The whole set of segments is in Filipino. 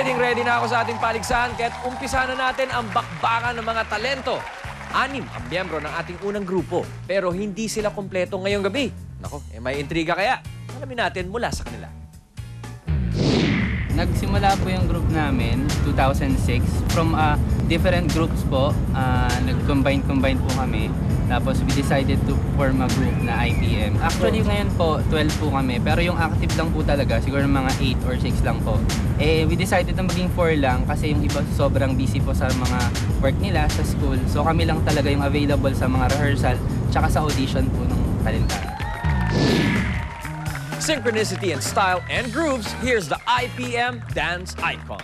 Ready na ako sa ating paligsahan, kaya't umpisa na natin ang bakbakan ng mga talento. 6 ang miyembro ng ating unang grupo, pero hindi sila kompleto ngayong gabi. Nako, may intriga kaya? Alamin natin mula sa kanila. Nagsimula po yung group namin 2006 from different groups po. Nag-combine po kami. Tapos we decided to form a group na IPM. Actually ngayon po 12 po kami, pero yung active lang po talaga siguro mga 8 or 6 lang po. We decided na maging 4 lang kasi yung iba sobrang busy po sa mga work nila sa school. So kami lang talaga yung available sa mga rehearsal tsaka sa audition po ng talentado. Synchronicity and style and grooves, here's the IPM Dance Icon.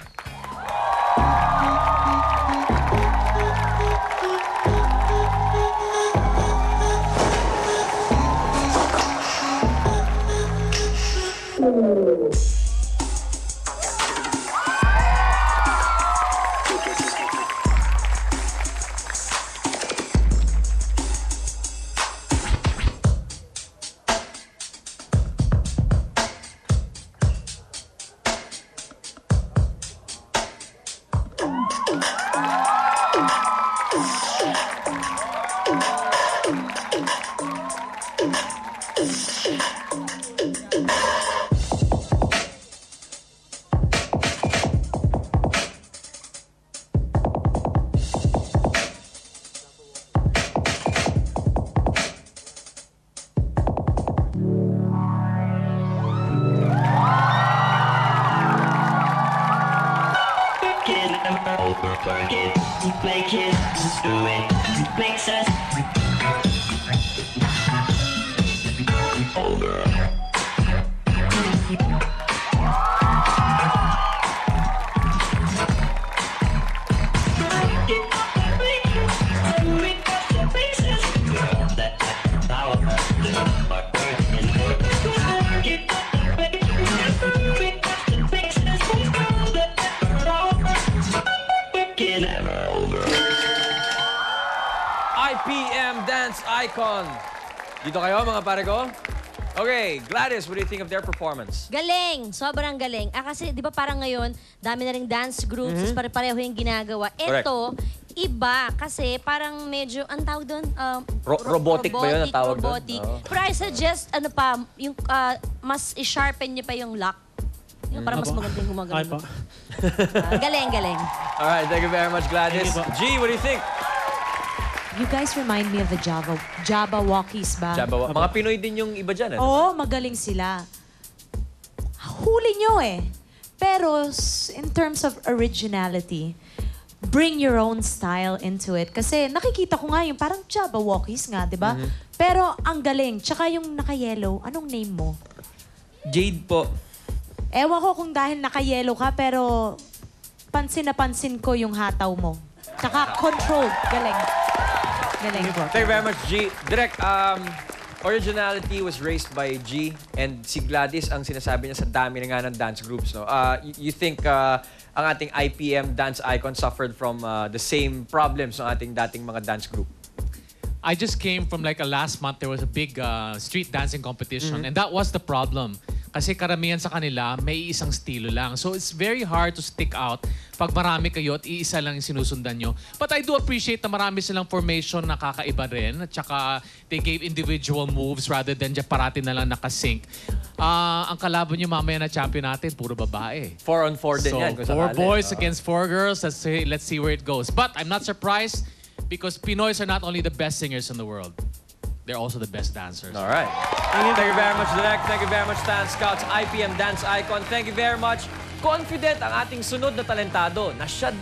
Overwork it, make it, do it, makes us older. IPM Dance Icon. Dito kayo, mga pare ko. Okay, Gladys, what do you think of their performance? Galing! Sobrang galing. Kasi di ba parang ngayon, dami na ring dance groups, pare-pareho yung ginagawa. Ito, iba kasi parang medyo, ang tawag doon? Robotic ba yun ang tawag doon? Robotic. Pero I suggest, yung mas i-sharpen niyo pa yung lock. Yung parang mas magandang gumagano. Galing, galing. Alright, thank you very much, Gladys. G, what do you think? You guys remind me of the Jabberwockies ba? Mga Pinoy din yung iba dyan, Oo, magaling sila. Huli nyo eh. Pero in terms of originality, bring your own style into it. Kasi nakikita ko nga yung parang Jabberwockies nga, di ba? Pero ang galing. Tsaka yung naka-yellow, anong name mo? Jade po. Ewan ko kung dahil naka-yellow ka, pero pansin na pansin ko yung hataw mo. Tsaka controlled. Galing. Galing. Thank you very much, G. Direk, originality was raised by G, and si Gladys ang sinasabi niya sa dami na nga ng dance groups. No? You think ang ating IPM Dance Icon suffered from the same problems ng ating dating mga dance group? I just came from like last month, there was a big street dancing competition, and that was the problem. Kasi karamihan sa kanila, may isang estilo lang. So it's very hard to stick out pag marami kayo at iisa lang yung sinusundan nyo. But I do appreciate na marami silang formation na kakaiba rin. At saka they gave individual moves rather than dyan parati na lang nakasync. Ang kalaban nyo mamaya na champion natin, puro babae. 4-on-4 din yan. So 4 boys against 4 girls. Let's see where it goes. But I'm not surprised because Pinoys are not only the best singers in the world. They're also the best dancers. All right. Thank you very much, Direk. Thank you very much, Dance Scouts, IPM Dance Icon. Thank you very much. Confident ang ating sunod na talentado na siya